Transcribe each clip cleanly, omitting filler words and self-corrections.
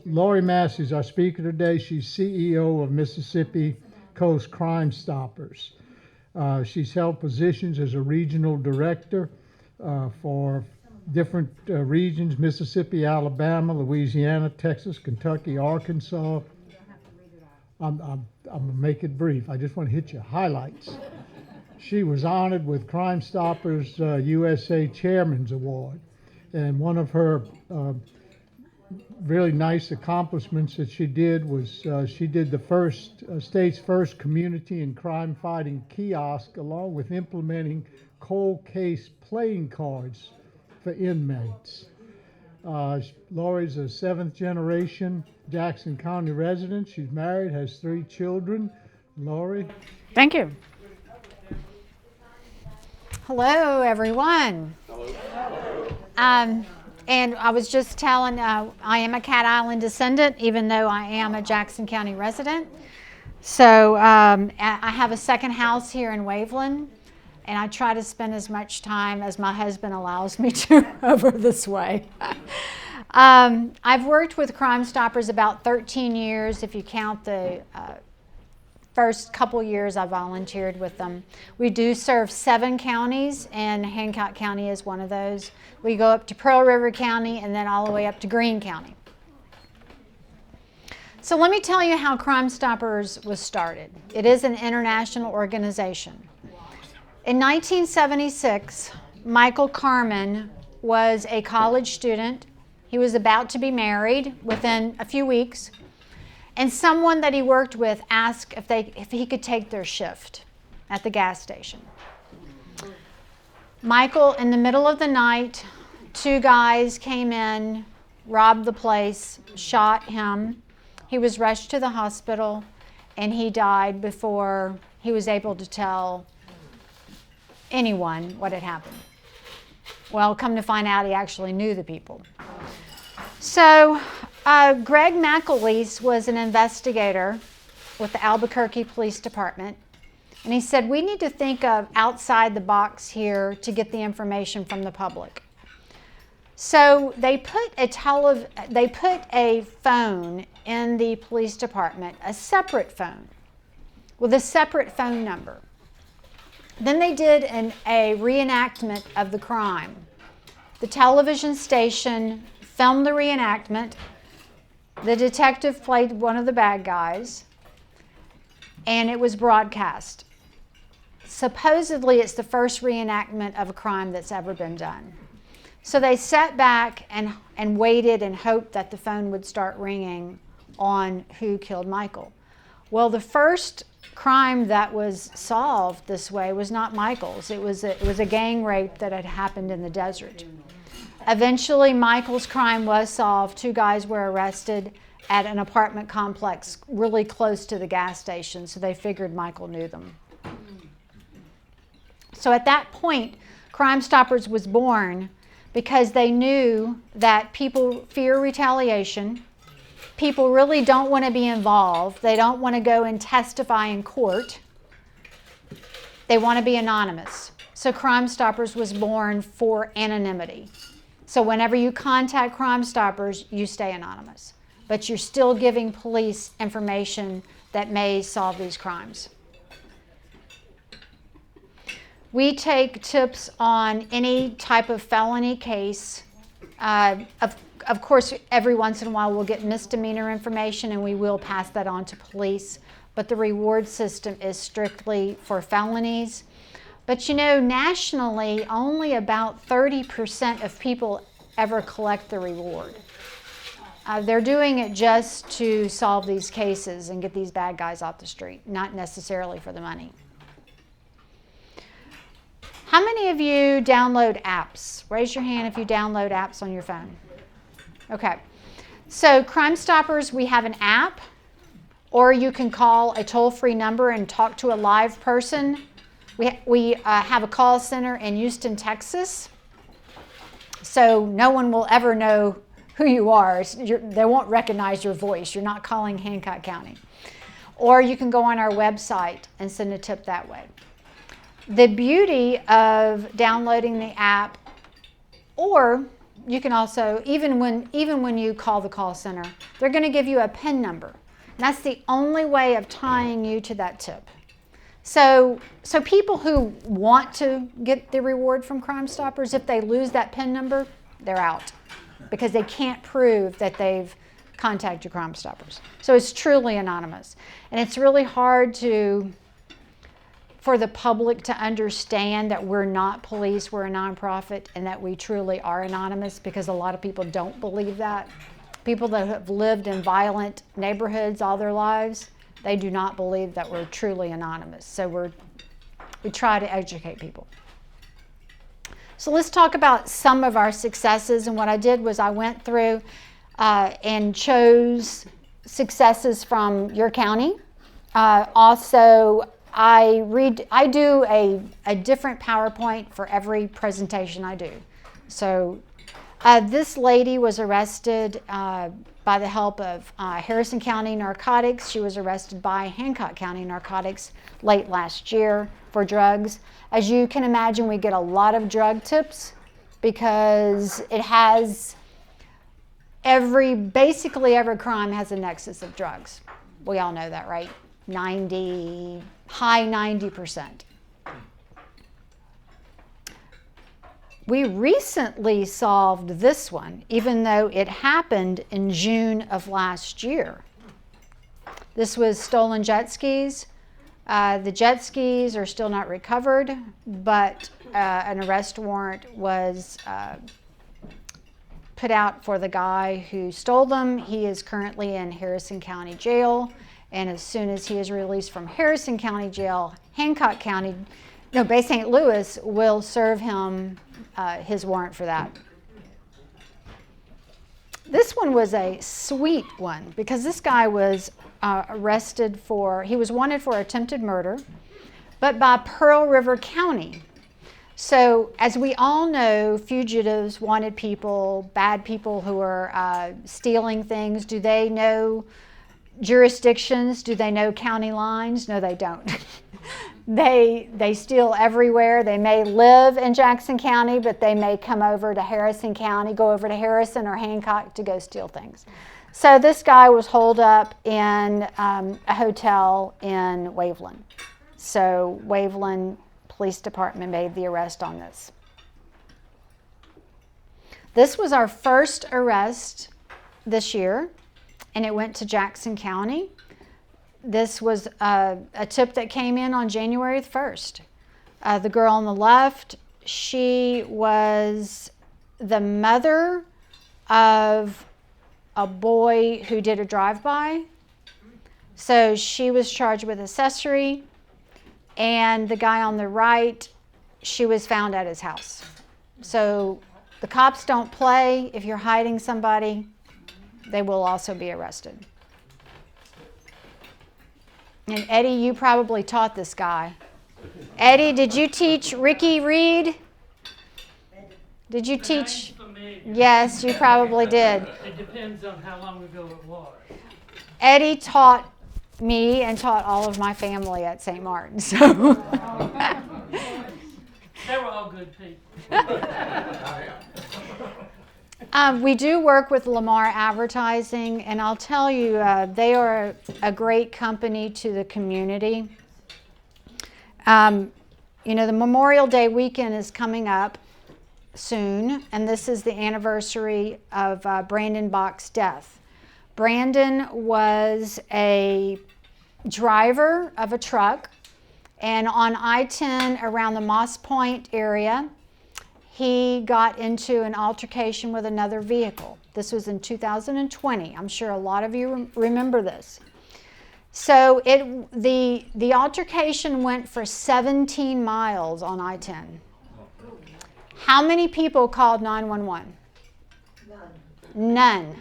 Lori Massey is our speaker today. She's CEO of Mississippi Coast Crime Stoppers. She's held positions as a regional director for different regions: Mississippi, Alabama, Louisiana, Texas, Kentucky, Arkansas. I'm gonna make it brief. I just want to hit your highlights. She was honored with Crime Stoppers USA Chairman's Award, and one of her really nice accomplishments that she did was she did the state's first community and crime fighting kiosk, along with implementing cold case playing cards for inmates. Lori's a seventh generation Jackson County resident. She's married, has 3 children. Lori. Thank you. Hello, everyone. Hello. And I was just telling, I am a Cat Island descendant, even though I am a Jackson County resident. So I have a second house here in Waveland, and I try to spend as much time as my husband allows me to over this way. I've worked with Crime Stoppers about 13 years, if you count the first couple years I volunteered with them. We do serve 7 counties, and Hancock County is one of those. We go up to Pearl River County and then all the way up to Greene County. So let me tell you how Crime Stoppers was started. It is an international organization. In 1976, Michael Carmen was a college student. He was about to be married within a few weeks. And someone that he worked with asked if he could take their shift at the gas station. Michael, in the middle of the night, 2 guys came in, robbed the place, shot him. He was rushed to the hospital, and he died before he was able to tell anyone what had happened. Well, come to find out, he actually knew the people. So Greg McAleese was an investigator with the Albuquerque Police Department, and he said, we need to think of outside the box here to get the information from the public. So they put a phone in the police department, a separate phone, with a separate phone number. Then they did a reenactment of the crime. The television station filmed the reenactment. The detective played one of the bad guys, and it was broadcast. Supposedly, it's the first reenactment of a crime that's ever been done. So they sat back and waited and hoped that the phone would start ringing on who killed Michael. Well, the first crime that was solved this way was not Michael's. It was a gang rape that had happened in the desert. Eventually, Michael's crime was solved. 2 guys were arrested at an apartment complex really close to the gas station, so they figured Michael knew them. So at that point, Crime Stoppers was born because they knew that people fear retaliation. People really don't want to be involved. They don't want to go and testify in court. They want to be anonymous. So Crime Stoppers was born for anonymity. So whenever you contact Crime Stoppers, you stay anonymous. But you're still giving police information that may solve these crimes. We take tips on any type of felony case. Of course, every once in a while we'll get misdemeanor information, and we will pass that on to police. But the reward system is strictly for felonies. But you know, nationally, only about 30% of people ever collect the reward. They're doing it just to solve these cases and get these bad guys off the street, not necessarily for the money. How many of you download apps? Raise your hand if you download apps on your phone. Okay. So Crime Stoppers, we have an app, or you can call a toll-free number and talk to a live person. We have a call center in Houston, Texas. So no one will ever know who you are. They won't recognize your voice. You're not calling Hancock County. Or you can go on our website and send a tip that way. The beauty of downloading the app, or you can also, even when you call the call center, they're going to give you a PIN number. And that's the only way of tying you to that tip. So people who want to get the reward from Crime Stoppers, if they lose that PIN number, they're out because they can't prove that they've contacted Crime Stoppers. So it's truly anonymous. And it's really hard for the public to understand that we're not police, we're a nonprofit, and that we truly are anonymous, because a lot of people don't believe that. People that have lived in violent neighborhoods all their lives, they do not believe that we're truly anonymous. So we try to educate people. So let's talk about some of our successes. And what I did was I went through and chose successes from your county. Also, I do a different PowerPoint for every presentation I do. So this lady was arrested by the help of Harrison County Narcotics. She was arrested by Hancock County Narcotics late last year for drugs. As you can imagine, we get a lot of drug tips because it has basically every crime has a nexus of drugs. We all know that, right? High 90%. We recently solved this one, even though it happened in June of last year. This was stolen jet skis. The jet skis are still not recovered, but an arrest warrant was put out for the guy who stole them. He is currently in Harrison County Jail. And as soon as he is released from Harrison County Jail, Bay St. Louis will serve him his warrant for that. This one was a sweet one because this guy was arrested he was wanted for attempted murder, but by Pearl River County. So as we all know, fugitives, wanted people, bad people who are stealing things, do they know jurisdictions? Do they know county lines? No, they don't. They steal everywhere. They may live in Jackson County, but they may come over to Harrison County, go over to Harrison or Hancock to go steal things. So this guy was holed up in a hotel in Waveland. So Waveland Police Department made the arrest on this. This was our first arrest this year, and it went to Jackson County. This was a tip that came in on January 1st. The girl on the left, she was the mother of a boy who did a drive-by. So she was charged with accessory. And the guy on the right, she was found at his house. So the cops don't play. If you're hiding somebody, they will also be arrested. And Eddie, you probably taught this guy. Eddie, did you teach Ricky Reed? Did you teach? Yes, you probably did. It depends on how long ago it was. Eddie taught me and taught all of my family at St. Martin. So They were all good people. We do work with Lamar Advertising, and I'll tell you, they are a great company to the community. The Memorial Day weekend is coming up soon, and this is the anniversary of Brandon Bach's death. Brandon was a driver of a truck, and on I-10 around the Moss Point area, he got into an altercation with another vehicle. This was in 2020. I'm sure a lot of you remember this. So the altercation went for 17 miles on I-10. How many people called 911? None.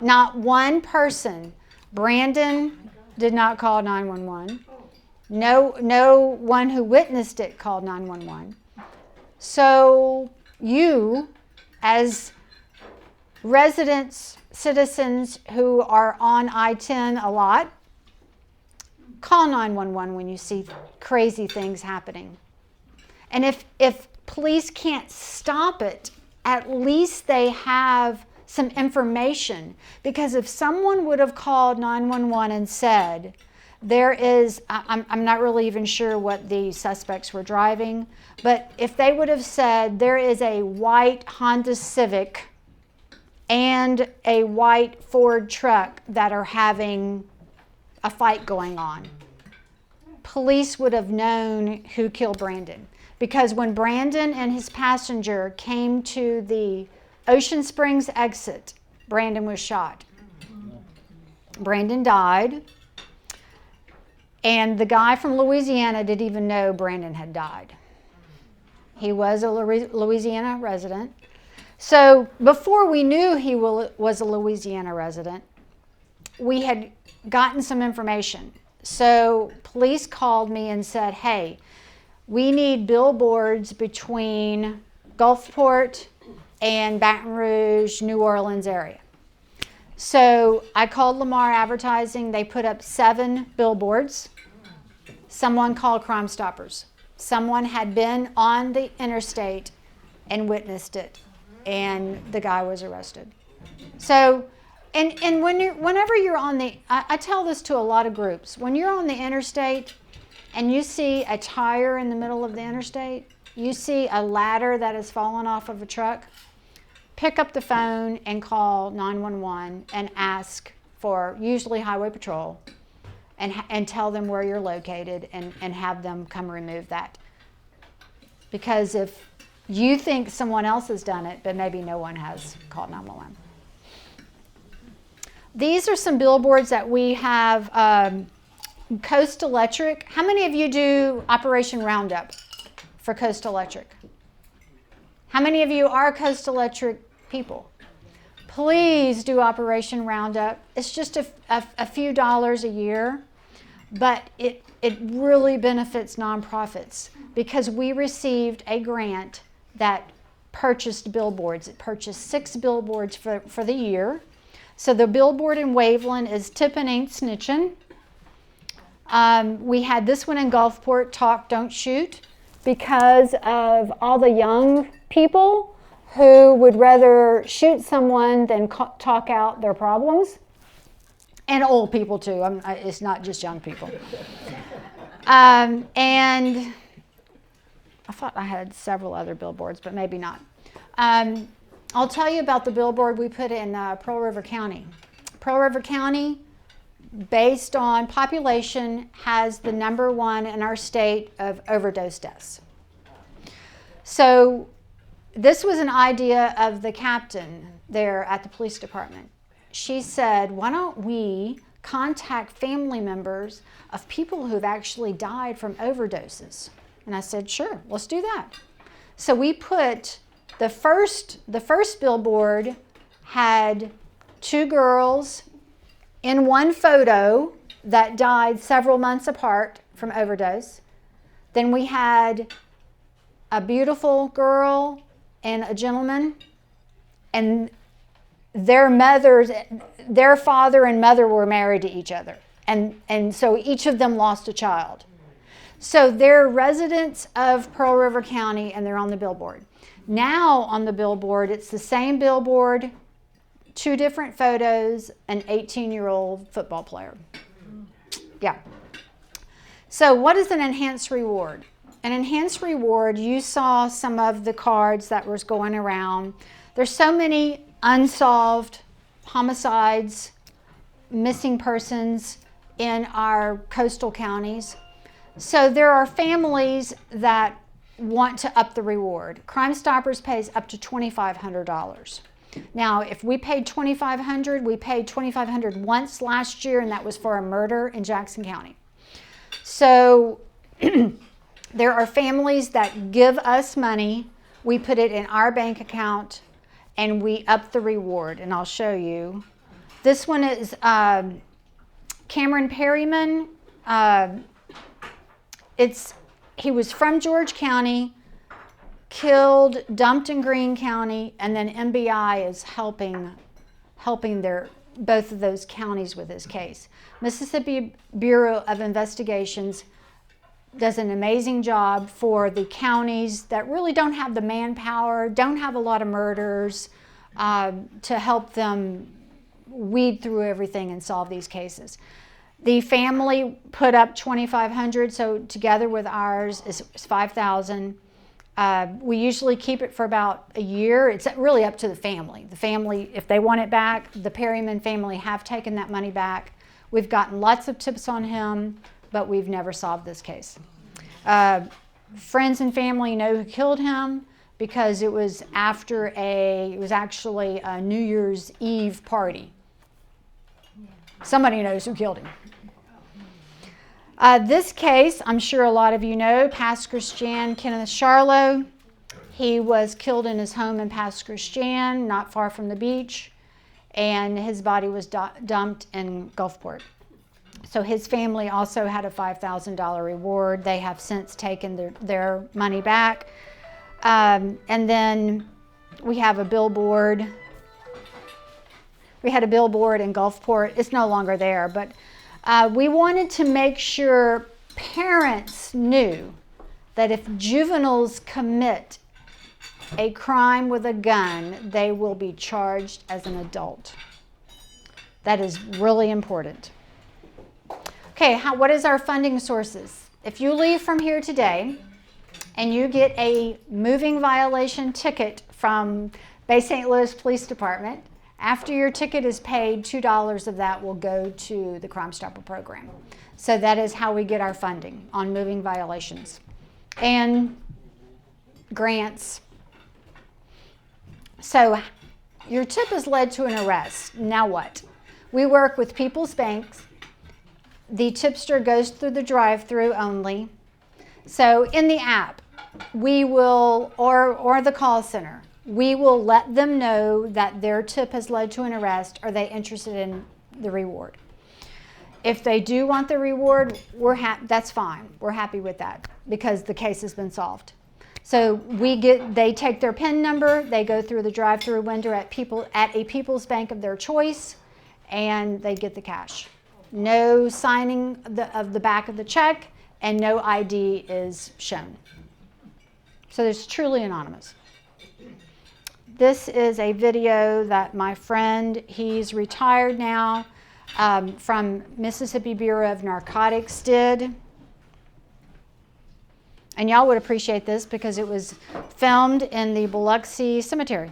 Not one person. Brandon did not call 911. No one who witnessed it called 911. So you, as residents, citizens who are on I-10 a lot, call 911 when you see crazy things happening. And if police can't stop it, at least they have some information. Because if someone would have called 911 and said, there is, I'm not really even sure what the suspects were driving, but if they would have said there is a white Honda Civic and a white Ford truck that are having a fight going on, police would have known who killed Brandon. Because when Brandon and his passenger came to the Ocean Springs exit, Brandon was shot. Brandon died. And the guy from Louisiana didn't even know Brandon had died. He was a Louisiana resident. So before we knew he was a Louisiana resident, we had gotten some information. So police called me and said, hey, we need billboards between Gulfport and Baton Rouge, New Orleans area. So I called Lamar Advertising. They put up 7 billboards. Someone called Crime Stoppers. Someone had been on the interstate and witnessed it, and the guy was arrested. So, and whenever you're on the, I tell this to a lot of groups, when you're on the interstate and you see a tire in the middle of the interstate, you see a ladder that has fallen off of a truck, pick up the phone and call 911 and ask for usually Highway Patrol and tell them where you're located and have them come remove that. Because if you think someone else has done it, but maybe no one has, called 911. These are some billboards that we have. Coast Electric. How many of you do Operation Roundup for Coast Electric? How many of you are Coast Electric people? Please do Operation Roundup. It's just a few dollars a year, but it really benefits nonprofits because we received a grant that purchased billboards. It purchased 6 billboards for the year. So the billboard in Waveland is Tippin' Ain't Snitchin'. We had this one in Gulfport, Talk, Don't Shoot, because of all the young people who would rather shoot someone than talk out their problems. And old people too, it's not just young people. And I thought I had several other billboards, but maybe not. I'll tell you about the billboard we put in Pearl River County. Pearl River County, based on population, has the #1 in our state of overdose deaths. So this was an idea of the captain there at the police department. She said, why don't we contact family members of people who've actually died from overdoses? And I said, sure, let's do that. So we put the first billboard had 2 girls in one photo that died several months apart from overdose. Then we had a beautiful girl and a gentleman, and their father and mother were married to each other. And so each of them lost a child. So they're residents of Pearl River County and they're on the billboard. Now on the billboard, it's the same billboard, 2 different photos, an 18-year-old football player. Yeah. So what is an enhanced reward? An enhanced reward, you saw some of the cards that was going around. There's so many unsolved homicides, missing persons in our coastal counties. So there are families that want to up the reward. Crime Stoppers pays up to $2,500. Now, if we paid $2,500, we paid $2,500 once last year, and that was for a murder in Jackson County. So there are families that give us money. We put it in our bank account, and we up the reward, and I'll show you. This one is Cameron Perryman. He was from George County, killed, dumped in Greene County, and then MBI is helping both of those counties with his case. Mississippi Bureau of Investigations does an amazing job for the counties that really don't have the manpower, don't have a lot of murders, to help them weed through everything and solve these cases. The family put up $2,500, so together with ours is $5,000. We usually keep it for about a year. It's really up to the family. The family, if they want it back, the Perryman family have taken that money back. We've gotten lots of tips on him, but we've never solved this case. Friends and family know who killed him because it was actually a New Year's Eve party. Somebody knows who killed him. This case, I'm sure a lot of you know, Pass Christian Kenneth Charlo. He was killed in his home in Pass Christian, not far from the beach, and his body was dumped in Gulfport. So his family also had a $5,000 reward. They have since taken their money back. And then we have a billboard. We had a billboard in Gulfport. It's no longer there, but we wanted to make sure parents knew that if juveniles commit a crime with a gun, they will be charged as an adult. That is really important. Okay, what is our funding sources? If you leave from here today and you get a moving violation ticket from Bay St. Louis Police Department, after your ticket is paid, $2 of that will go to the Crime Stopper program. So that is how we get our funding on moving violations and grants. So your tip has led to an arrest. Now what? We work with People's Banks. The tipster goes through the drive-through only. So in the app, we will, or the call center, we will let them know that their tip has led to an arrest. Are they interested in the reward? If they do want the reward, that's fine. We're happy with that because the case has been solved. So they take their PIN number, they go through the drive-through window at a People's Bank of their choice, and they get the cash. No signing of the back of the check, and no ID is shown. So it's truly anonymous. This is a video that my friend, he's retired now, from Mississippi Bureau of Narcotics did. And y'all would appreciate this because it was filmed in the Biloxi Cemetery.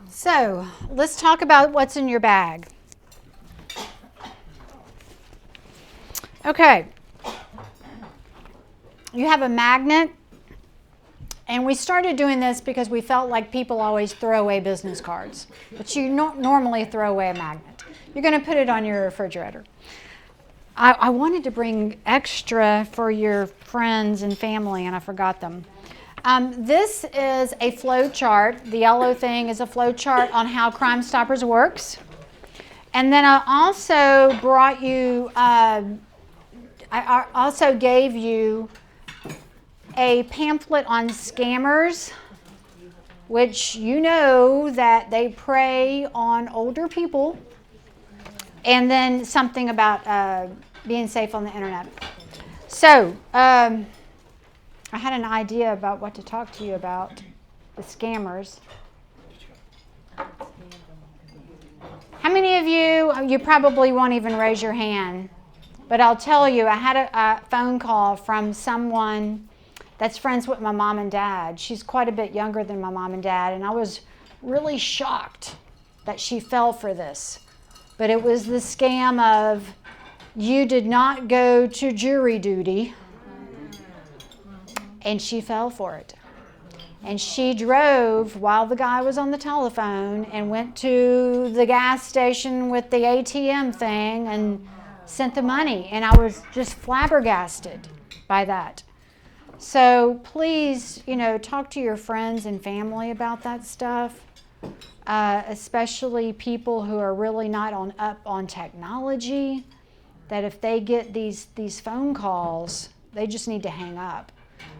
So let's talk about what's in your bag. Okay, you have a magnet, and we started doing this because we felt like people always throw away business cards, but you don't normally throw away a magnet. You're going to put it on your refrigerator. I wanted to bring extra for your friends and family, and I forgot them. This is a flow chart. The yellow thing is a flow chart on how Crime Stoppers works. And then I also brought you, I also gave you a pamphlet on scammers, which you know that they prey on older people, and then something about being safe on the internet. So, I had an idea about what to talk to you about. the scammers. How many of you probably won't even raise your hand, but I'll tell you, I had a phone call from someone that's friends with my mom and dad. She's quite a bit younger than my mom and dad, and I was really shocked that she fell for this. But it was the scam of, you did not go to jury duty, and she fell for it. And she drove while the guy was on the telephone and went to the gas station with the ATM thing and sent the money. And I was just flabbergasted by that. So please, talk to your friends and family about that stuff, especially people who are really not up on technology, that if they get these phone calls, they just need to hang up.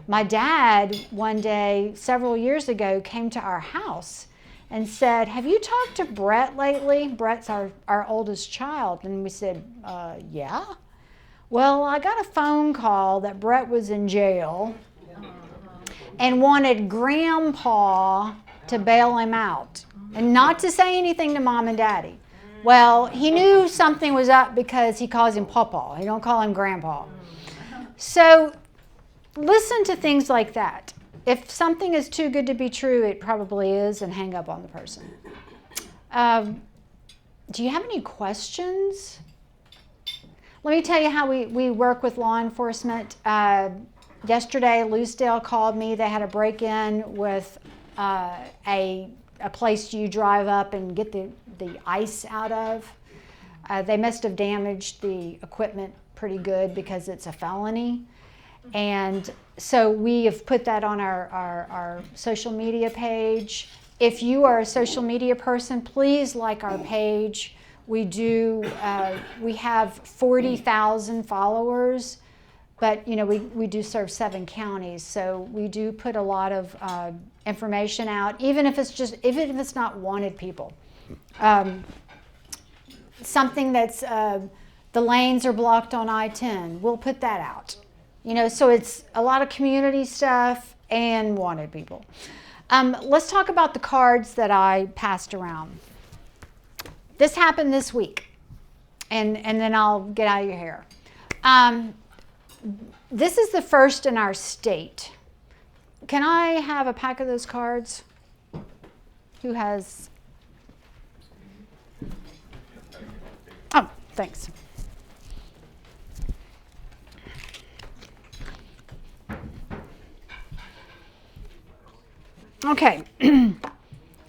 My dad, one day, several years ago, came to our house and said, "Have you talked to Brett lately?" Brett's our oldest child. And we said, yeah. "Well, I got a phone call that Brett was in jail and wanted Grandpa to bail him out and not to say anything to Mom and Daddy." Well, he knew something was up because he calls him Pawpaw. He don't call him Grandpa. So listen to things like that. If something is too good to be true, it probably is, and hang up on the person. Do you have any questions? Let me tell you how we work with law enforcement. Yesterday, Loosedale called me. They had a break-in with a place you drive up and get the ice out of. They must have damaged the equipment pretty good because it's a felony. And so we have put that on our social media page. If you are a social media person, please like our page. We have 40,000 followers, but we do serve 7 counties, so we do put a lot of information out, even if it's not wanted people. Something that's the lanes are blocked on I-10, we'll put that out. So it's a lot of community stuff and wanted people. Let's talk about the cards that I passed around. This happened this week, and then I'll get out of your hair. This is the first in our state. Can I have a pack of those cards? Who has? Oh, thanks. Okay,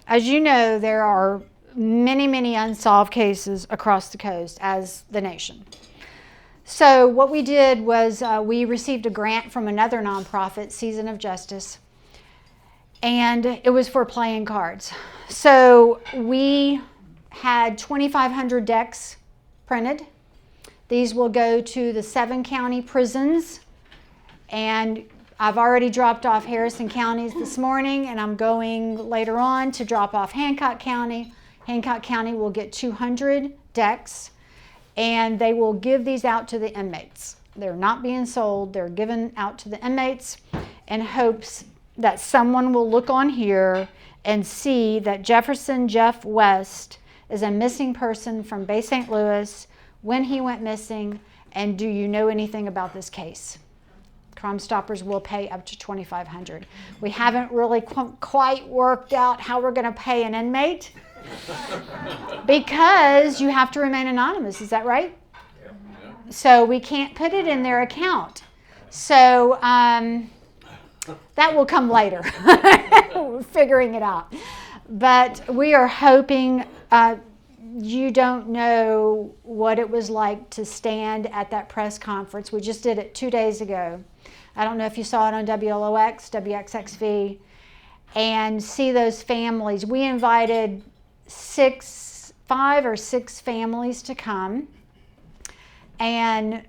as you know, there are many unsolved cases across the coast as the nation. So what we did was we received a grant from another nonprofit, Season of Justice, and it was for playing cards. So we had 2,500 decks printed. These will go to the 7 county prisons, and I've already dropped off Harrison counties this morning, and I'm going later on to drop off Hancock County. Hancock County will get 200 decks, and they will give these out to the inmates. They're not being sold. They're given out to the inmates in hopes that someone will look on here and see that Jefferson Jeff West is a missing person from Bay St. Louis, when he went missing, and do you know anything about this case? Crime Stoppers will pay up to $2,500. We haven't really quite worked out how we're going to pay an inmate because you have to remain anonymous. Is that right? Yeah. So we can't put it in their account. So that will come later. We're figuring it out. But we are hoping you don't know what it was like to stand at that press conference. We just did it 2 days ago. I don't know if you saw it on WLOX, WXXV, and see those families. We invited 5 or 6 families to come, and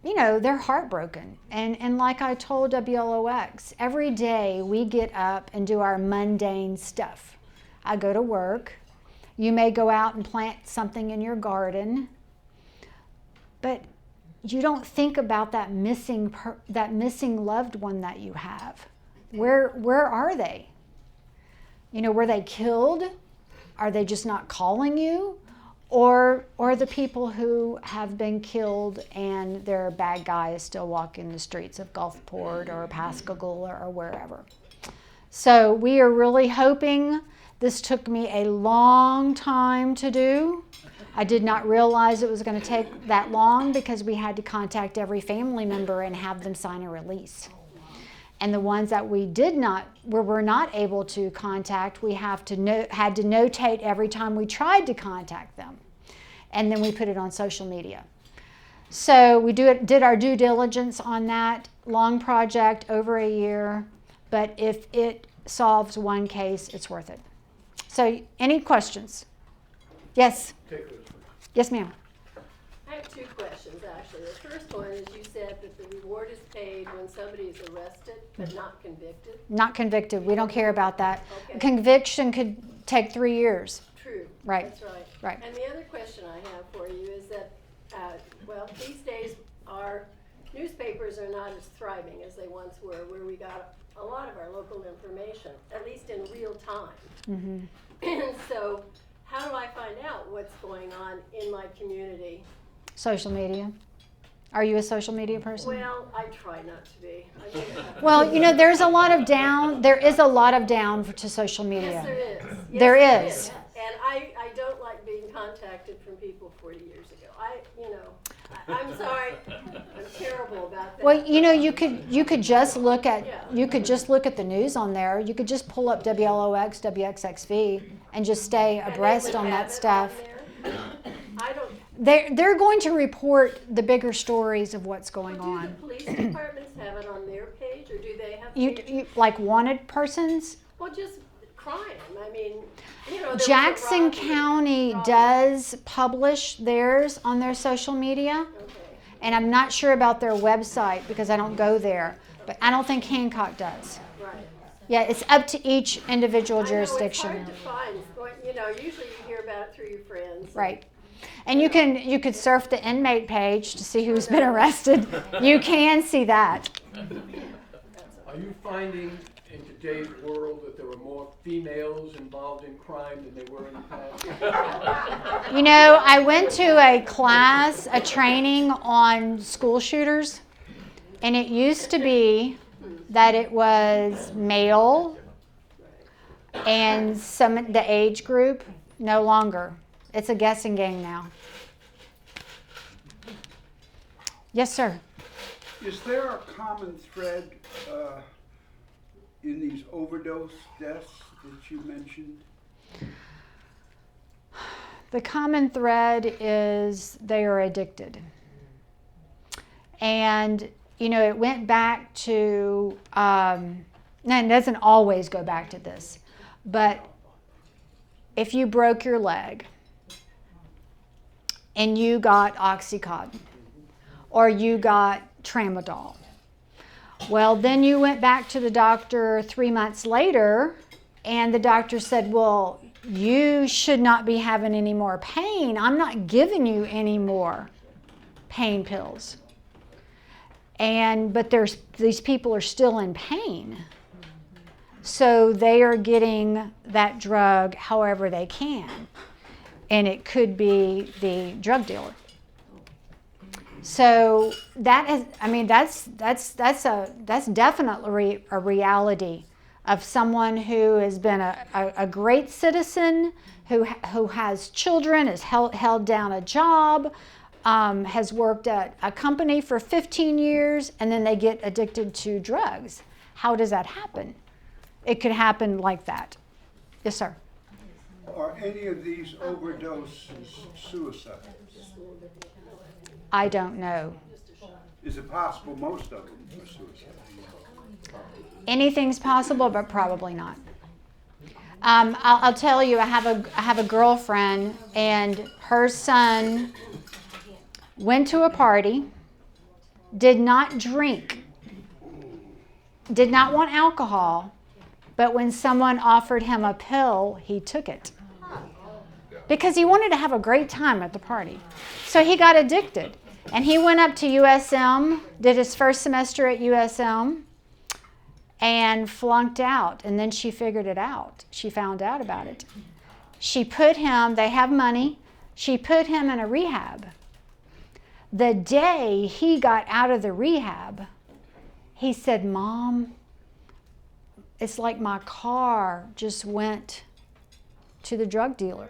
they're heartbroken. And like I told WLOX, every day we get up and do our mundane stuff. I go to work. You may go out and plant something in your garden, but you don't think about that missing loved one that you have. Where are they? Were they killed? Are they just not calling you? Or the people who have been killed and their bad guys still walking the streets of Gulfport or Pascagoula or wherever. So we are really hoping. This took me a long time to do. I did not realize it was going to take that long because we had to contact every family member and have them sign a release. And the ones that we were not able to contact, we had to notate every time we tried to contact them. And then we put it on social media. So we did our due diligence on that. Long project, over a year. But if it solves one case, it's worth it. So any questions? Yes? Yes, ma'am. I have 2 questions, actually. The first one is you said that the reward is paid when somebody is arrested but not convicted. Not convicted. We don't care about that. Okay. Conviction could take 3 years. True. Right. That's right. Right. And the other question I have for you is that, these days our newspapers are not as thriving as they once were, where we got a lot of our local information, at least in real time. Mm-hmm. And so, how do I find out what's going on in my community? Social media. Are you a social media person? Well, I try not to be. Well, there's a lot of down. There is a lot of down to social media. Yes, there is. Yes, There is. And I don't like being contacted from people 40 years ago. I'm sorry. I'm terrible about that. Well, you could just look at the news on there. You could just pull up WLOX, WXXV, and just stay And they abreast would on have that it stuff. on there. I don't. They're going to report the bigger stories of what's going Well, do on. the police departments have it on their page, or do they have? You like wanted persons? Well, just crime. I mean, there was a Jackson robbery. County does publish theirs on their social media, Okay. and I'm not sure about their website because I don't go there. But I don't think Hancock does. Right. Yeah, it's up to each individual I jurisdiction. know it's hard to find. Usually you hear about it through your friends. Right. And you could surf the inmate page to see who's been arrested. You can see that. Are you finding in today's world that there are more females involved in crime than there were in the past? I went to a class, a training on school shooters, and it used to be that it was male and the age group. No longer. It's a guessing game now. Yes, sir. Is there a common thread in these overdose deaths that you mentioned? The common thread is they are addicted. And, it went back to, and it doesn't always go back to this, but if you broke your leg and you got Oxycontin or you got Tramadol, well, then you went back to the doctor 3 months later and the doctor said, well, you should not be having any more pain. I'm not giving you any more pain pills. But these people are still in pain. So they are getting that drug however they can. And it could be the drug dealer. So that's definitely a reality of someone who has been a great citizen, who has children, has held down a job, has worked at a company for 15 years, and then they get addicted to drugs. How does that happen? It could happen like that. Yes, sir. Are any of these overdoses suicide? I don't know. Is it possible most of them are suicide? Anything's possible, but probably not. I'll tell you, I have a girlfriend, and her son went to a party, did not drink, did not want alcohol, but when someone offered him a pill, he took it. Because he wanted to have a great time at the party. So he got addicted. And he went up to USM, did his first semester at USM, and flunked out. And then she figured it out. She found out about it. She put him, they have money, she put him in a rehab. The day he got out of the rehab, he said, Mom, it's like my car just went to the drug dealer.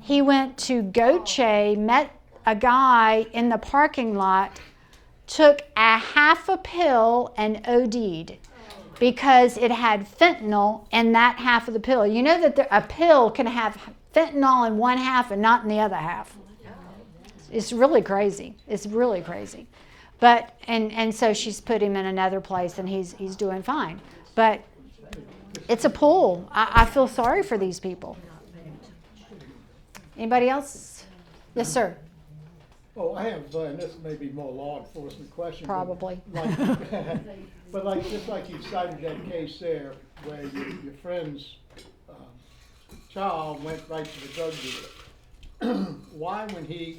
He went to Goche, met a guy in the parking lot, took a half a pill and OD'd because it had fentanyl in that half of the pill. You know that a pill can have fentanyl in one half and not in the other half. It's really crazy. It's really crazy. But and so she's put him in another place and he's doing fine. But it's a pull. I feel sorry for these people. Anybody else? Yes, sir. Oh, I have, and this may be more law enforcement question. Probably. But like, just like you cited that case there, where your friend's child went right to the drug dealer. Why, when he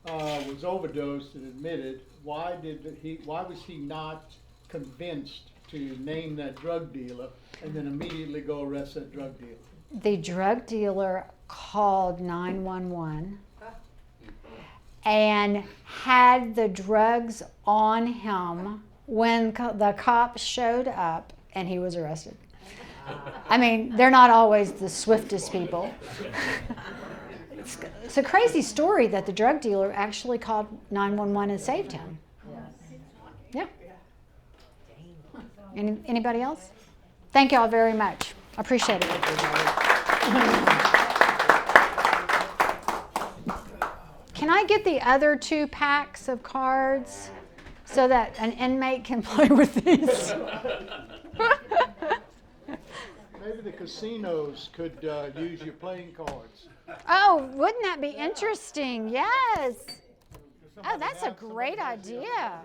was overdosed and admitted, why was he not convinced to name that drug dealer and then immediately go arrest that drug dealer? The drug dealer called 911 and had the drugs on him when the cops showed up and he was arrested. I mean, they're not always the swiftest people. It's a crazy story that the drug dealer actually called 911 and saved him. Yeah. Anybody else? Thank y'all very much. I appreciate it. Can I get the other 2 packs of cards so that an inmate can play with these? Maybe the casinos could use your playing cards. Oh, wouldn't that be interesting? Yes. Oh, that's a great idea.